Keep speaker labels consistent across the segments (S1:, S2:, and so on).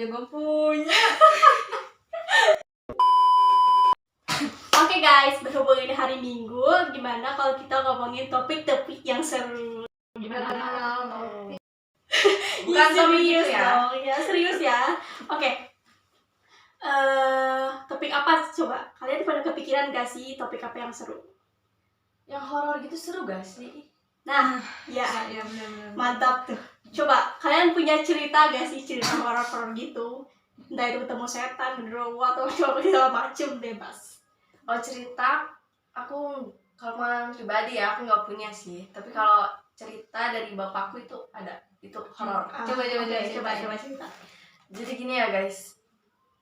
S1: juga punya.
S2: Oke guys, berhubung ini hari Minggu, gimana kalau kita ngomongin topik-topik yang seru? Gimana?
S1: Bukan
S2: serius
S1: serius ya?
S2: dong, ya serius ya. Oke. Topik apa coba? Kalian pada kepikiran gak sih topik apa yang seru?
S1: Yang horor gitu seru gak sih?
S2: Nah, ya,
S1: Ya benar-benar.
S2: mantap tuh. Coba, kalian punya cerita gak sih, cerita horor-horor gitu? Entah itu ketemu setan, genderuwo, atau segala macem, bebas.
S1: Kalau cerita, aku kalau pengalaman pribadi ya, aku nggak punya sih. Tapi kalau cerita dari bapakku itu ada, itu horor.
S2: Coba cerita.
S1: Jadi gini ya guys,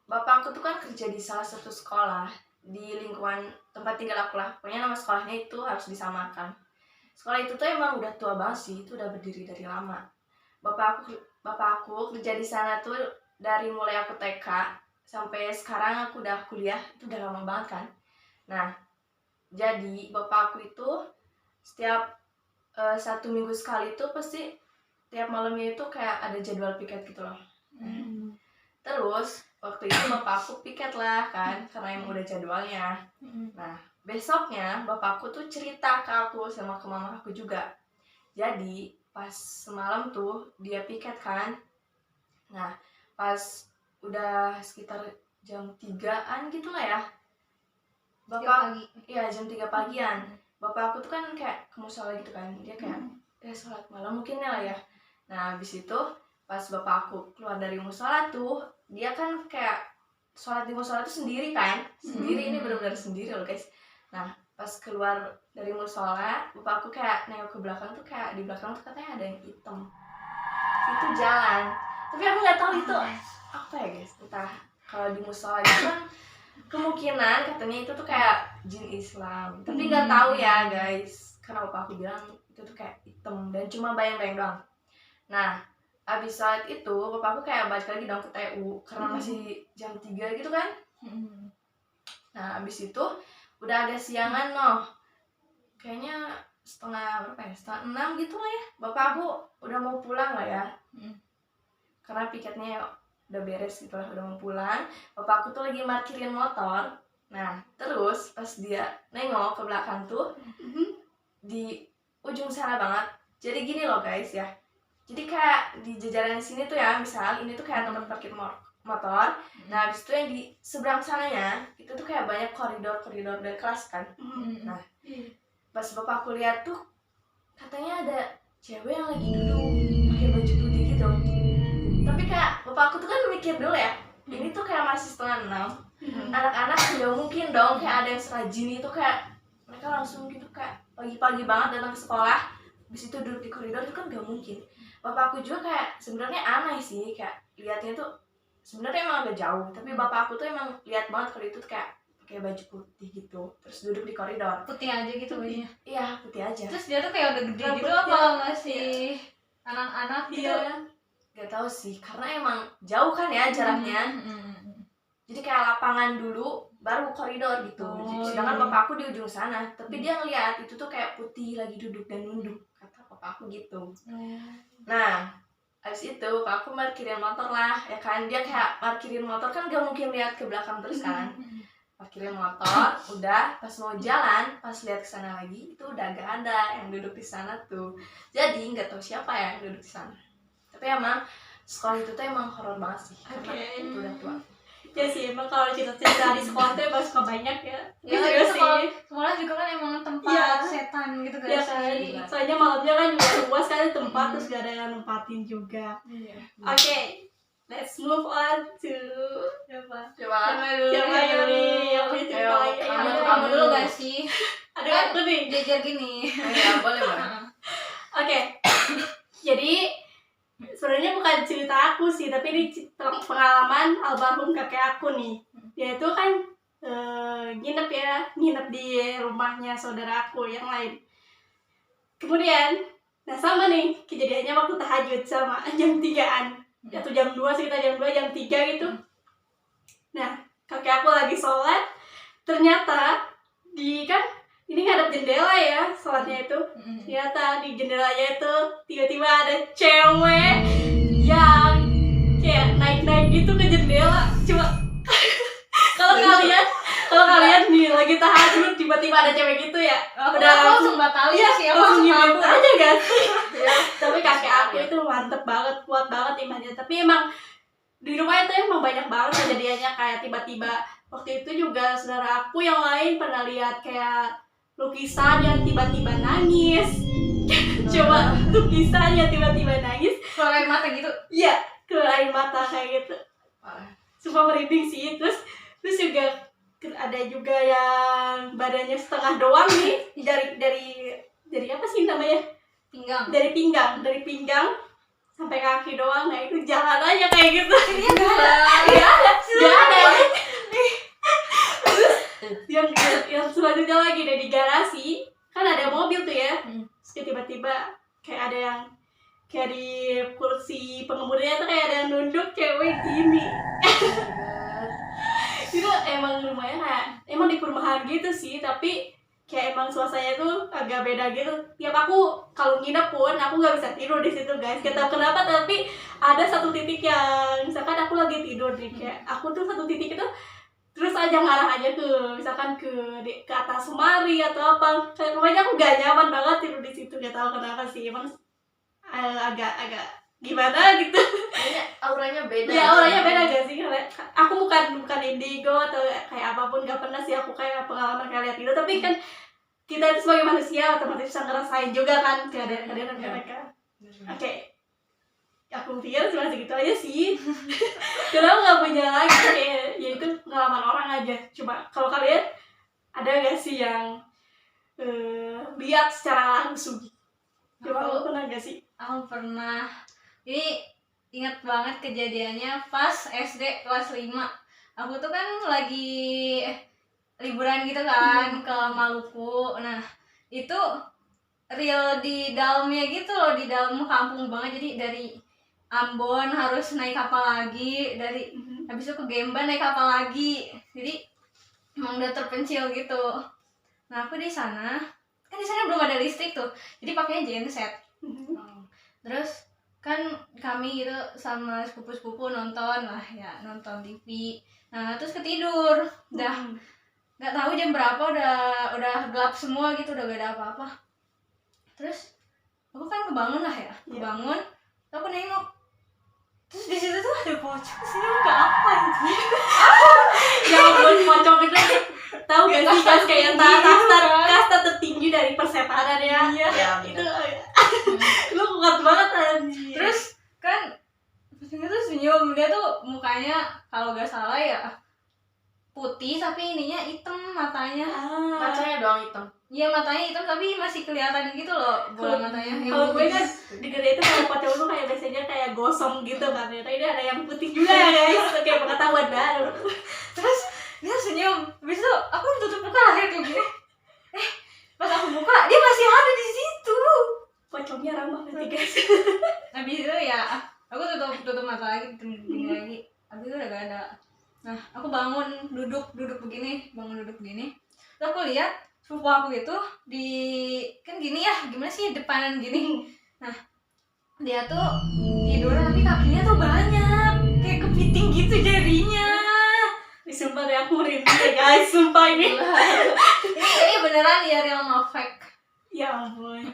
S1: bapakku tuh kan kerja di salah satu sekolah di lingkungan tempat tinggal aku lah. Pokoknya nama sekolahnya itu harus disamakan. Sekolah itu tuh emang udah tua banget sih, itu udah berdiri dari lama. Bapak aku kerja di sana tuh dari mulai aku TK sampai sekarang aku udah kuliah, itu udah lama banget kan. Nah, jadi bapak aku itu setiap 1 minggu sekali itu pasti tiap malamnya itu kayak ada jadwal piket gitu loh. Terus waktu itu bapak aku piket lah kan, karena emang udah jadwalnya. Nah, besoknya bapakku tuh cerita ke aku sama ke mama aku juga. Jadi pas semalam tuh dia piket kan. Nah, pas udah sekitar jam 3-an gitu lah ya. Iya jam 3 pagian. Bapak aku tuh kan kayak ke musola gitu kan. Dia kayak sholat malam mungkin lah ya. Nah, habis itu pas bapak aku keluar dari musola tuh, dia kan kayak sholat di musola tuh sendiri kan. Sendiri, ini benar-benar sendiri loh guys. Nah, pas keluar dari musola, bapak aku kayak nengok ke belakang tuh, kayak di belakang tuh katanya ada yang hitam. Itu jalan. Tapi aku nggak tahu itu apa ya guys. Entah, kalau di musola itu kan kemungkinan katanya itu tuh kayak jin Islam. Tapi nggak tahu ya guys. Karena bapak aku bilang itu tuh kayak hitam dan cuma bayang-bayang doang. Nah, abis saat itu bapak aku kayak balik lagi dong ke TU karena masih jam 3 gitu kan. Nah, abis itu udah agak siangan noh. Kayaknya setengah 6 gitu lah ya. Bapak aku udah mau pulang lah ya. Karena piketnya udah beres gitu lah, udah mau pulang. Bapak aku tuh lagi parkirin motor. Nah, terus pas dia nengok ke belakang tuh, di ujung sana banget. Jadi gini loh guys ya. Jadi kayak di jajaran sini tuh ya, misal ini tuh kayak tempat parkir motor. Nah, habis itu yang di seberang sananya itu tuh kayak banyak koridor dari kelas kan. Nah, pas bapak aku lihat tuh katanya ada cewek yang lagi duduk pakai baju putih gitu. Tapi kayak bapak aku tuh kan mikir dulu ya, ini tuh kayak masih setengah 6. Anak-anak nggak mungkin dong kayak ada yang serajin itu, kayak mereka langsung gitu kayak pagi-pagi banget datang ke sekolah, habis itu duduk di koridor, itu kan nggak mungkin. Bapak aku juga kayak sebenarnya aneh sih, kayak lihatnya tuh sebenarnya emang agak jauh, tapi bapak aku tuh emang lihat banget kalau itu tuh kayak pakai baju putih gitu, terus duduk di koridor.
S3: Putih aja gitu bajunya.
S1: Iya, putih aja.
S3: Terus dia tuh kayak udah gede gitu apa masih anak-anak gitu?
S1: Gak tahu sih, karena emang jauh kan ya jaraknya. Jadi kayak lapangan dulu baru koridor gitu. Sedangkan bapak aku di ujung sana, tapi dia ngeliat itu tuh kayak putih lagi duduk dan nunduk, kata bapak aku gitu. Nah, abis itu bapak aku parkirin motor lah, ya kan. Dia kayak parkirin motor kan gak mungkin lihat ke belakang terus kan. Parkirin motor, udah pas mau jalan, pas lihat ke sana lagi, itu udah gak ada yang duduk di sana tuh. Jadi nggak tahu siapa ya yang duduk di sana. Tapi emang sekolah itu tuh emang horor banget sih, karena itu udah tua.
S2: Ya sih, emang kalau cerita-cerita di sekolah tuh emang suka banyak ya.
S3: Ya,
S2: serius sih.
S3: sekolah juga kan emang tempat setan gitu kan.
S2: Iya kan, soalnya malamnya kan juga luas kan tempat, terus gak ada yang nempatin juga. Oke, let's move on to
S1: Coba
S2: siapa Yuri yang punya cerita lagi.
S3: Kamu dulu gak sih?
S2: Ada aku nih.
S3: Jajar gini.
S1: ya boleh banget.
S2: Oke, jadi sebenarnya bukan cerita aku sih, tapi ini pengalaman almarhum kakek aku nih. Dia itu kan nginep di rumahnya saudara aku yang lain. Kemudian, nah sama nih kejadiannya waktu tahajud sama jam 3-an atau jam 2, sekitar jam 2, jam 3 gitu. Nah, kakek aku lagi sholat, ternyata ini ngadep jendela ya sholatnya itu. Ternyata di jendelanya itu tiba-tiba ada cewek yang kayak naik-naik gitu ke jendela. Cuma kalau kalian nih lagi tahajud tiba-tiba ada cewek gitu ya,
S3: Aku
S2: udah
S3: langsung batalin
S2: iya,
S3: sih, aku
S2: langsung
S3: langsung
S2: ngibrit
S3: kabur.
S2: aja gak sih?
S1: Ya,
S2: Tapi kakek aku itu mantep banget, kuat banget imannya. Tapi emang di rumah itu emang banyak banget kejadiannya, kayak tiba-tiba waktu itu juga saudara aku yang lain pernah lihat kayak lukisan yang tiba-tiba nangis. Coba lukisan yang tiba-tiba nangis,
S3: Keluar air mata gitu.
S2: iya, keluar air mata kayak gitu.
S1: parah.
S2: Sumpah merinding sih. Terus juga ada juga yang badannya setengah doang nih, dari apa sih namanya,
S3: Pinggang.
S2: dari pinggang sampai kaki doang. Nah itu jalan aja kayak gitu.
S3: Iya enggak.
S2: Gak ada. Terus yang selanjutnya lagi dari garasi kan ada mobil tuh ya. Terus tiba-tiba kayak ada yang kayak di kursi pengemudinya tuh kayak ada yang nunduk cewek gini. Itu emang lumayan kayak emang di perumahan gitu sih, tapi kayak emang suasananya tuh agak beda gitu. Tiap aku kalau nginep pun aku nggak bisa tidur di situ guys. Gak tau kenapa, tapi ada satu titik yang misalkan aku lagi tidur nih, kayak aku tuh satu titik itu terus aja ngarah aja ke misalkan ke atas lemari atau apa. Kayak pokoknya aku gak nyaman banget tidur di situ. Gak tahu kenapa sih, emang agak gimana gitu.
S1: Kayaknya auranya beda.
S2: Ya auranya beda gak sih? Karena aku bukan indigo atau kayak apapun, gak pernah sih aku kayak pengalaman kayak lihat itu. Tapi kan kita itu sebagai manusia otomatis bisa ngerasain juga kan kehadiran mereka. Oke, aku pikir cuma segitu aja sih. Karena aku gak punya lagi, kayak ya itu pengalaman orang aja. Cuma kalau kalian ada gak sih yang lihat secara langsung? Coba kamu pernah gak sih?
S3: Aku pernah. Ini ingat banget kejadiannya pas SD kelas 5. Aku tuh kan lagi liburan gitu kan ke Maluku. Nah, itu real di dalamnya gitu loh, di dalam kampung banget. Jadi dari Ambon harus naik kapal lagi, dari habis itu ke Gemba naik kapal lagi. Jadi emang udah terpencil gitu. Nah, aku di sana, kan di sana belum ada listrik tuh. Jadi pakainya genset. Terus kan kami gitu sama sepupu-sepupu nonton lah ya, nonton TV. Nah, terus ketidur. Udah nggak tahu jam berapa, udah gelap semua gitu, udah gak ada apa-apa. Terus aku kan kebangun lah ya, kebangun. Terus aku nengok. Terus di situ tuh ada pocong. Sini ke apa anjir?
S2: Ya ampun, pocong itu tahu gak sih guys, kayak kasta tertinggi dari persetanan ya.
S1: Iya,
S2: Itu lu kuat banget anjir.
S3: Terus kan pocongnya tuh senyum, dia tuh mukanya kalau gak salah ya putih tapi ininya hitam matanya.
S1: Kacanya doang hitam.
S3: Iya, matanya hitam tapi masih kelihatan gitu loh bola matanya.
S2: Kalau gue kan dengernya itu kalau pocong tuh kayak biasanya kayak gosong gitu kan, ternyata ini ada yang putih juga ya guys, kayak pengetahuan baru.
S3: Terus dia senyum, habis itu aku tutup muka lah kayak gini. Pas aku buka dia masih ada di situ.
S2: Pocongnya ramah nanti guys.
S3: Habis itu ya aku tutup mata lagi, gini lagi. Habis itu udah gak ada. Nah, aku bangun duduk begini. Terus aku lihat sepupu aku itu di kan gini ya, gimana sih depanan gini. Nah, dia tuh tidur tapi kakinya tuh banyak, kayak kepiting gitu jarinya.
S2: Sumpah deh aku merinding ya guys, sumpah ini.
S3: Ini beneran ya, real no fake.
S2: Ya ampun.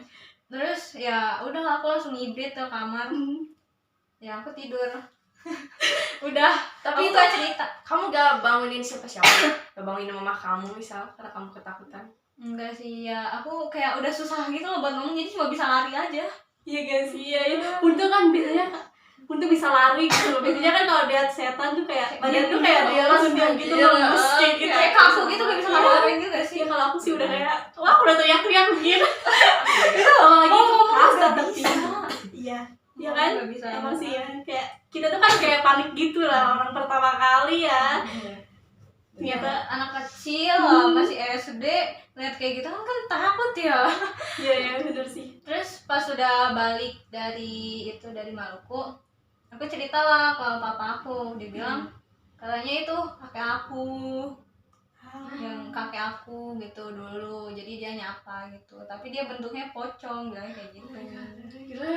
S3: Terus ya udah aku langsung ngibrit ke kamar. Ya aku tidur. Udah, tapi itu cerita.
S1: Kamu gak bangunin siapa-siapa? Gak bangunin mama kamu misal karena kamu ketakutan?
S3: Enggak sih, ya aku kayak udah susah gitu loh buat ngomong, jadi cuma bisa lari aja.
S2: Iya guys, iya. Untung kan biasanya untuk bisa lari gitu loh. Biasanya kan kalau lihat setan tuh kayak badan tuh kayak dia langsung diam gitu, lemes kayak gitu.
S3: Kayak kaku gitu, gak bisa ngapa-ngapain juga sih.
S2: Iya, kalau aku sih udah kayak wah udah teriak-teriak begini. Kalau lagi keras tetap bisa. Iya. Iya kan?
S3: Gak bisa.
S2: Emang sih ya. Kayak kita tuh kan kayak panik gitu lah orang pertama kali ya. Ternyata
S3: anak kecil masih SD lihat kayak gitu kan takut ya.
S2: iya bener sih.
S3: Terus pas udah balik dari Maluku, aku cerita lah ke papa aku. Dia bilang katanya itu kakek aku, yang kakek aku gitu dulu, jadi dia nyapa gitu, tapi dia bentuknya pocong, bilangnya kayak gitu.
S1: Gila.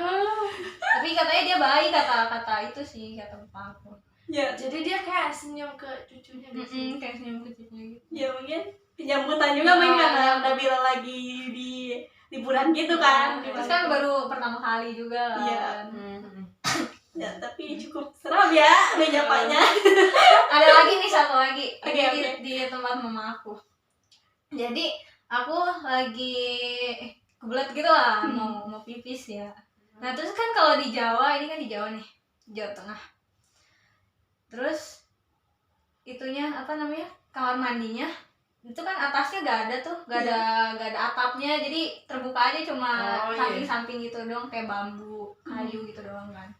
S3: Tapi katanya dia baik, kata itu sih, kata papa aku.
S2: Ya,
S1: Jadi dia kayak senyum ke cucunya gitu.
S3: Kayak senyum kecilnya gitu.
S2: ya mungkin penyambutan juga mungkin karena Nabila lagi di liburan gitu kan.
S3: Terus kan baru pertama kali juga
S2: Iya.
S3: kan.
S2: Ya, tapi cukup seram ya menyapanya.
S3: Ada lagi nih satu lagi.
S2: Oke,
S3: Ini
S2: oke.
S3: di tempat mama aku. Jadi aku lagi kebelet gitu lah mau pipis ya. Nah terus kan kalau di Jawa, ini kan di Jawa nih, Jawa Tengah. Terus itunya apa namanya, kamar mandinya itu kan atasnya gak ada tuh, gak ada atapnya, jadi terbuka aja cuma samping-samping gitu doang, kayak bambu kayu gitu doang kan.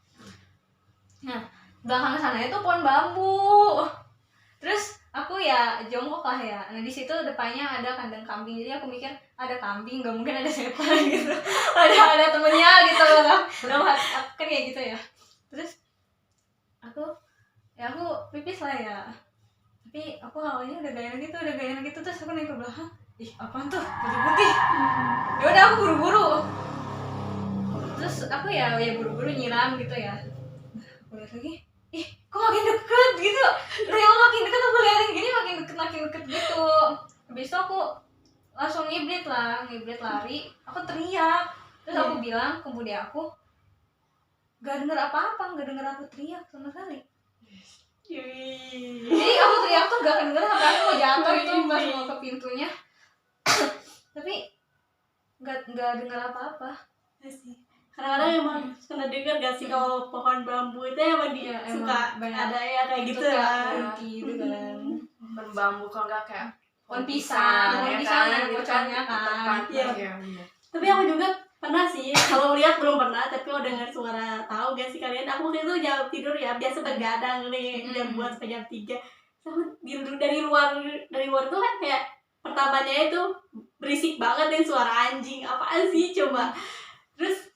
S3: Nah belakang sana itu pohon bambu. Terus aku ya jongkok lah ya. Nah di situ depannya ada kandang kambing, jadi aku mikir ada kambing, nggak mungkin ada setan gitu. ada temennya gitu loh. Dalam hati aku kan kayak gitu ya. Terus aku pipis lah ya. Tapi aku awalnya udah gak enak gitu, terus aku naik ke belakang. Ih apaan tuh putih-putih. Ya udah aku buru-buru. Terus aku ya buru-buru nyiram gitu ya. Nah, aku lihat lagi. Ih, kok makin deket gitu. Real makin deket, aku liatin gini makin deket gitu. Habis itu aku langsung ngibrit lari. Aku teriak. Terus aku bilang ke budi aku, gak denger apa-apa, gak denger aku teriak sama sekali. Jadi aku teriak tuh gak kedengeran sampai aku mau jatuh itu pas mau ke pintunya. Tapi gak denger apa-apa.
S2: Kadang-kadang emang kena dengar gak sih kalau pohon bambu itu emang dia suka ada ya kayak gitu kan.
S3: Gitu kan.
S1: Pohon bambu kalau nggak kayak
S3: Pohon pisang
S1: ya
S3: ada
S1: kan, itu kan
S3: pocongnya kan.
S1: Iya.
S2: Tapi aku juga pernah sih, kalau lihat belum pernah, tapi kalau dengar suara, tahu gak sih kalian? Aku waktu itu jam tidur ya, biasa begadang nih, jam 2 sampai jam 3. Sama dari luar tuh kan kayak pertamanya itu berisik banget nih suara anjing, apaan sih coba. Terus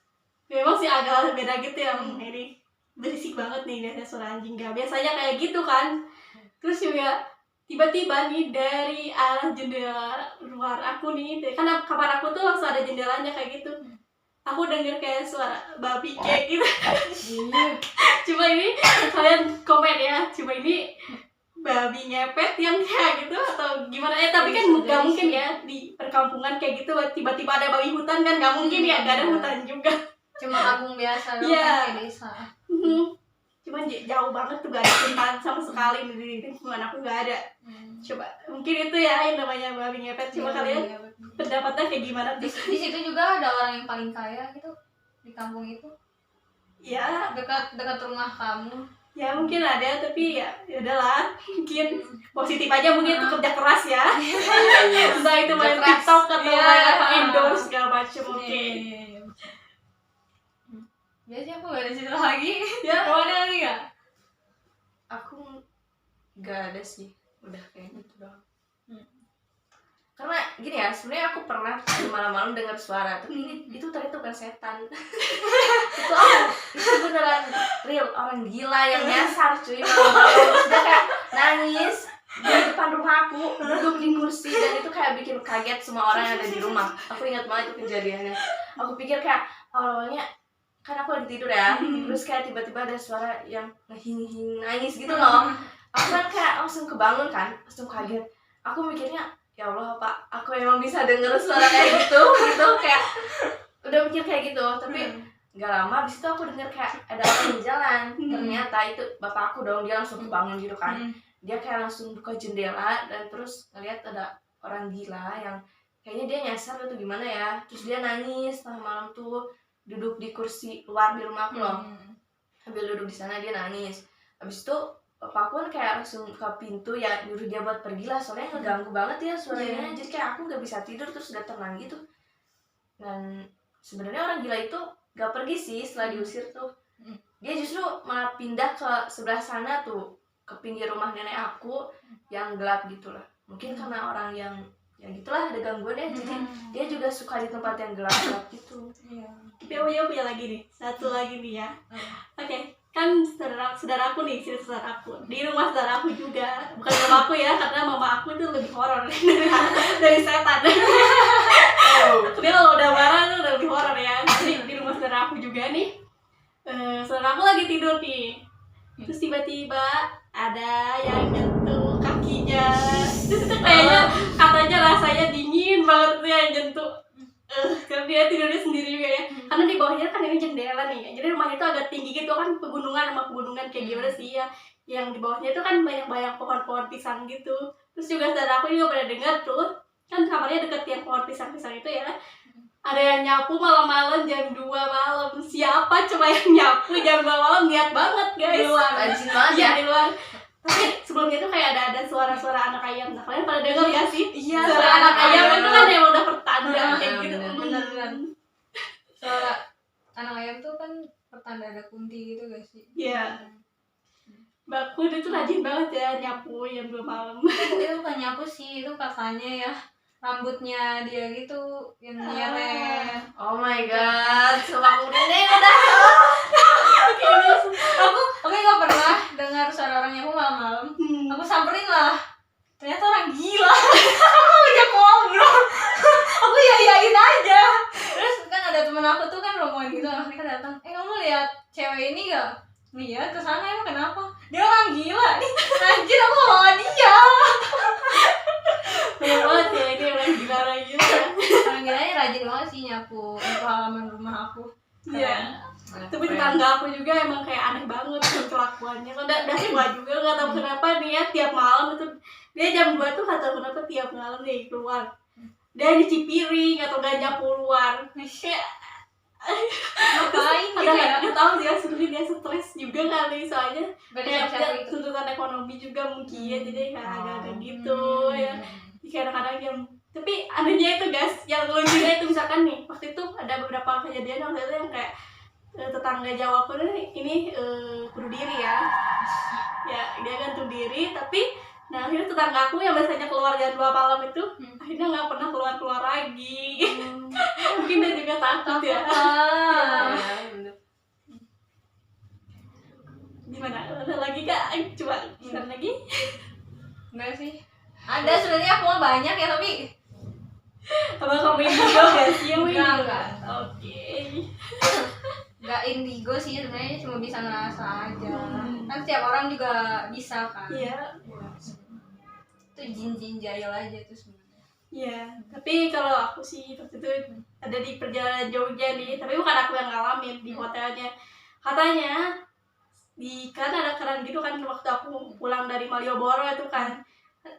S2: memang sih agak beda gitu ya, ini berisik banget nih biasanya suara anjing, gak biasanya kayak gitu kan. Terus juga tiba-tiba nih dari arah jendela luar aku nih, kan kamar aku tuh langsung ada jendelanya kayak gitu. Aku denger kayak suara babi kayak gitu. Cuma ini kalian komen ya, cuma ini babi ngepet yang kayak gitu atau gimana ya? Tapi kan gak mungkin ya di perkampungan kayak gitu tiba-tiba ada babi hutan kan, gak mungkin ya, gak ada hutan juga.
S3: Cuma kampung biasa doang kayak desa.
S2: Cuman jauh banget tuh, gak ada hutan sama sekali di lingkungan aku, gak ada. Coba mungkin itu ya yang namanya babi ngepet. Cuma kalian pendapatnya kayak gimana tuh?
S3: Di situ juga ada orang yang paling kaya gitu di kampung itu.
S2: Ya,
S3: Dekat rumah kamu.
S2: ya mungkin ada, tapi ya udahlah, mungkin positif aja, mungkin itu kerja keras ya. Entah itu main TikTok atau main endorse segala macam. Oke.
S3: Biasanya aku gak ada cerita lagi.
S2: Ya.
S3: Kamu ada lagi gak?
S1: Aku nggak ada sih, udah kayak gitu doang. Karena gini ya, sebenarnya aku pernah malam-malam dengar suara, tapi itu ternyata bukan setan. itu beneran real orang gila yang nyasar cuy. Malam-malam dia kayak nangis di depan rumah aku, duduk di kursi, dan itu kayak bikin kaget semua orang yang ada di rumah. Aku ingat banget itu kejadiannya. Aku pikir kayak awalnya kan aku lagi tidur ya, terus kayak tiba-tiba ada suara yang ngehing-hing nangis gitu loh. Aku kan kayak langsung kebangun kan, langsung kaget. Aku mikirnya, ya Allah Pak, aku emang bisa denger suara kayak gitu kayak udah mikir kayak gitu. Tapi nggak lama abis itu aku denger kayak ada orang di jalan. Ternyata itu bapak aku dong, dia langsung kebangun gitu kan. Dia kayak langsung buka jendela dan terus ngeliat ada orang gila yang kayaknya dia nyasar atau gimana ya. Terus dia nangis tengah malam tuh, duduk di kursi luar di rumah aku loh. Sambil duduk di sana dia nangis. Abis itu bapak aku kan kayak langsung ke pintu ya, nyuruh dia buat pergi lah, soalnya ngeganggu banget ya suaranya. Jadi kayak aku nggak bisa tidur, terus udah tenang gitu. Dan sebenarnya orang gila itu gak pergi sih setelah diusir tuh. Dia justru malah pindah ke sebelah sana tuh, ke pinggir rumah nenek aku yang gelap gitulah. Mungkin karena orang yang ya gitulah ada gangguan ya, jadi dia juga suka di tempat yang gelap-gelap gitu.
S2: Tapi aku punya lagi nih, satu lagi nih ya. Oke. Kan saudara aku nih, cerita saudara aku di rumah saudara aku juga, bukan mama aku ya, karena mama aku tuh lebih horor dari setan. Dia kalau udah marah tuh udah lebih horor ya. Jadi di rumah saudara aku juga nih, saudara aku lagi tidur nih, Terus tiba-tiba ada yang nyentuh kakinya. Terus itu kayaknya katanya rasanya dingin banget tuh yang nyentuh. Karena dia tidurnya sendiri juga ya. Karena di bawahnya kan ini jendela nih. Jadi rumahnya itu agak tinggi gitu kan, pegunungan sama pegunungan kayak gimana sih ya. Yang di bawahnya itu kan banyak-banyak pohon-pohon pisang gitu. Terus juga saudara aku juga pernah dengar tuh, kan kamarnya deket yang pohon pisang-pisang itu ya. Ada yang nyapu malam-malam jam 2 malam. Siapa coba yang nyapu jam 2 malam? Niat banget guys.
S1: Di luar, rajin banget
S2: Iya
S1: ya.
S2: di luar. Tapi sebelumnya tuh kayak ada suara-suara anak ayam. Nah kalian pada denger gak sih?
S1: Iya,
S2: Suara anak ayam itu kan yang udah pertanda kayak gitu.
S3: bener. Suara anak ayam tuh kan pertanda ada kunti gitu gak sih?
S2: Iya. Mbakku dia tuh rajin banget ya nyapu jam 2 malam.
S3: Itu bukan nyapu sih, itu kakaknya ya, rambutnya dia gitu yang nyeret.
S1: Oh my god, sumpah merinding udah.
S3: Aku nggak pernah dengar suara orang nyapu malam-malam. Aku samperin lah, ternyata orang gila. Aku ngajak ngobrol, aku yayain aja. Terus kan ada temen aku tuh kan rombongan gitu, mereka datang, kamu lihat cewek ini gak? Lihat kesana, emang kenapa? Dia orang gila nih, anjir aku bawa dia.
S2: Banyak banget ya ini orang gila lagi.
S3: Orang gilanya rajin banget sih nyapu halaman rumah aku.
S2: Iya. Tapi tetangga aku juga emang kayak aneh banget kelakuannya. Udah tua juga nggak tahu kenapa nih ya tiap malam itu dia jam 2 tuh nggak tahu kenapa tiap malam dia keluar. Dia nyuci piring atau gak nyapu luar. Kayak
S3: Ngapain gitu ya?
S2: nggak tahu dia sebenarnya dia stres juga kali soalnya
S3: Berarti
S2: kayak
S3: siapa-siapa
S2: dia
S3: itu?
S2: tuntutan ekonomi juga mungkin jadi kayak agak-agak gitu ya. Jadi kadang-kadang yang tapi anehnya itu guys yang lucunya itu misalkan nih waktu itu ada beberapa kejadian waktu itu yang kayak tetangga jauh aku ini bunuh diri ya dia gantung diri tapi nah akhirnya tetangga aku yang biasanya keluar jam 2 malam itu akhirnya nggak pernah keluar lagi. Mungkin dia juga takut ya. Gimana ada lagi kak coba share lagi.
S3: Enggak sih, ada sebenarnya aku mah banyak ya tapi
S2: Abang kamu indigo gak sih yang
S3: Enggak.
S2: Oke.
S3: nggak indigo sih sebenarnya, cuma bisa ngerasa aja. Kan setiap orang juga bisa kan.
S2: Iya.
S3: Itu jin-jin jahil aja tuh sebenarnya.
S2: Iya, tapi kalau aku sih waktu itu ada di perjalanan Jogja nih, tapi bukan aku yang ngalamin di hotelnya. Katanya di kan ada keran gitu kan waktu aku pulang dari Malioboro itu kan,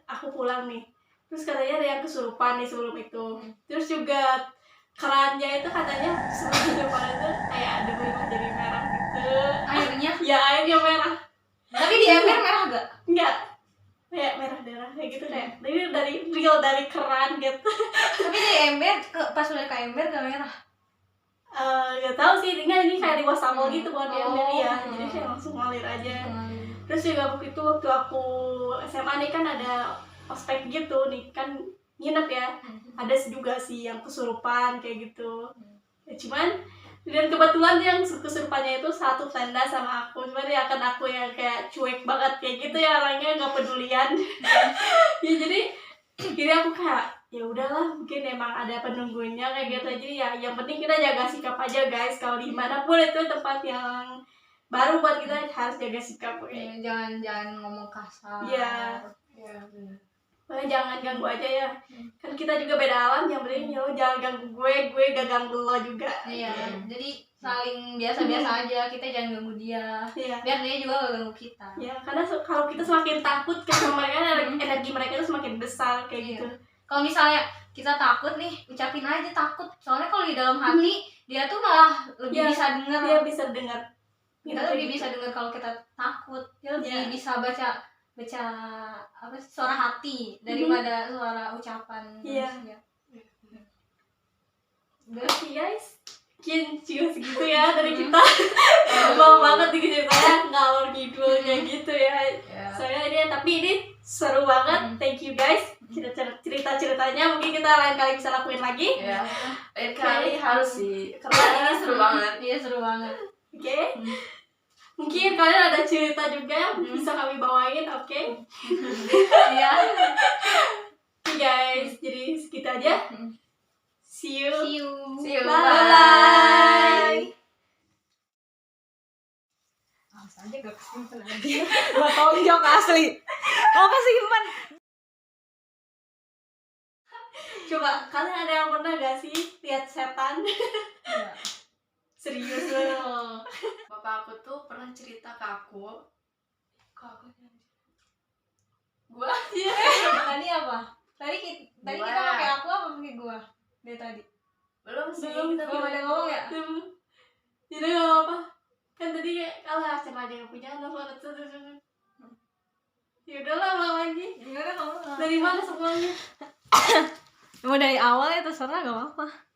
S2: aku pulang nih. Terus katanya ada yang kesurupan nih sebelum itu. Terus juga kerannya itu katanya sebelum kesurupan itu kayak ada berubah jadi merah gitu.
S3: Akhirnya,
S2: Ya airnya merah.
S3: tapi di ember merah gak?
S2: Enggak. Kayak merah darah kayak gitu kayak. Ini dari real dari keran gitu.
S3: Tapi di ember, pas udah ke ember gak merah?
S2: Gak tau sih, ini kayak di wastafel gitu buat dia
S3: Oh.
S2: ya, jadi kayak langsung ngalir aja. Terus juga waktu itu waktu aku SMA nih kan ada ospek gitu nih kan nginep ya, ada juga sih yang kesurupan kayak gitu. Ya, cuman dan kebetulan yang kesurupannya itu satu tenda sama aku, cuman ya kan aku yang kayak cuek banget kayak gitu ya orangnya nggak pedulian. Ya jadi aku kayak ya udahlah mungkin emang ada penunggunya kayak gitu aja ya, yang penting kita jaga sikap aja guys kalau dimanapun itu tempat yang baru buat kita harus jaga sikap.
S3: Ya, jangan ngomong kasar.
S2: Iya.
S1: Iya, benar.
S2: Makanya jangan ganggu aja ya, kan kita juga beda alam, yang penting ya lo jangan ganggu gue gak ganggu lo juga.
S3: Iya, jadi saling biasa-biasa aja, kita jangan ganggu dia.
S2: Iya.
S3: Biar dia juga gak ganggu kita.
S2: Ya karena kalau kita semakin takut sama mereka energi mereka itu semakin besar kayak
S3: Iya.
S2: gitu.
S3: Kalau misalnya kita takut nih, ucapin aja takut. Soalnya kalau di dalam hati, dia tuh malah lebih
S2: Iya,
S3: bisa denger.
S2: Dia bisa dengar.
S3: Kita lebih bisa dengar kalau kita takut. Dia lebih
S2: Iya.
S3: bisa baca apa sih, suara hati daripada suara ucapan
S2: Iya.
S3: manusia.
S2: Oke guys, mungkin juga segitu ya dari kita. Bang banget nih ceritanya ngalor ngidul kayak gitu ya. Soalnya tapi ini seru banget. Thank you guys. Cerita-ceritanya mungkin kita lain kali bisa lakuin lagi.
S1: Ya, lain kali harus sih, karena ini seru banget.
S3: Iya, seru banget.
S2: Oke. Mungkin kalian ada cerita juga bisa kami bawain, oke?
S3: Iya.
S2: Oke guys, jadi segitu aja. See you.
S3: See you.
S1: See you.
S2: Bye.
S3: Awas aja gak kesimpan aja. Gua tonjok asli. Mau kesimpan.
S2: Coba kalian ada yang pernah gak sih lihat setan?
S3: Iya.
S2: Serius loh.
S1: Bapak aku tuh pernah cerita ke aku gua
S3: Tadi apa? Tadi kita
S1: Gua.
S3: pakai aku apa pakai gua? Dia tadi.
S1: belum sih
S2: Belum,
S1: kita
S3: Belum ada ngomong ya?
S2: Jadi gak apa-apa. Kan tadi kalah sama ada yang punya nomor. Ya udahlah ulang lagi.
S3: Gimana kamu?
S2: Dari mana semuanya?
S3: Mau dari awal ya terserah gak apa-apa.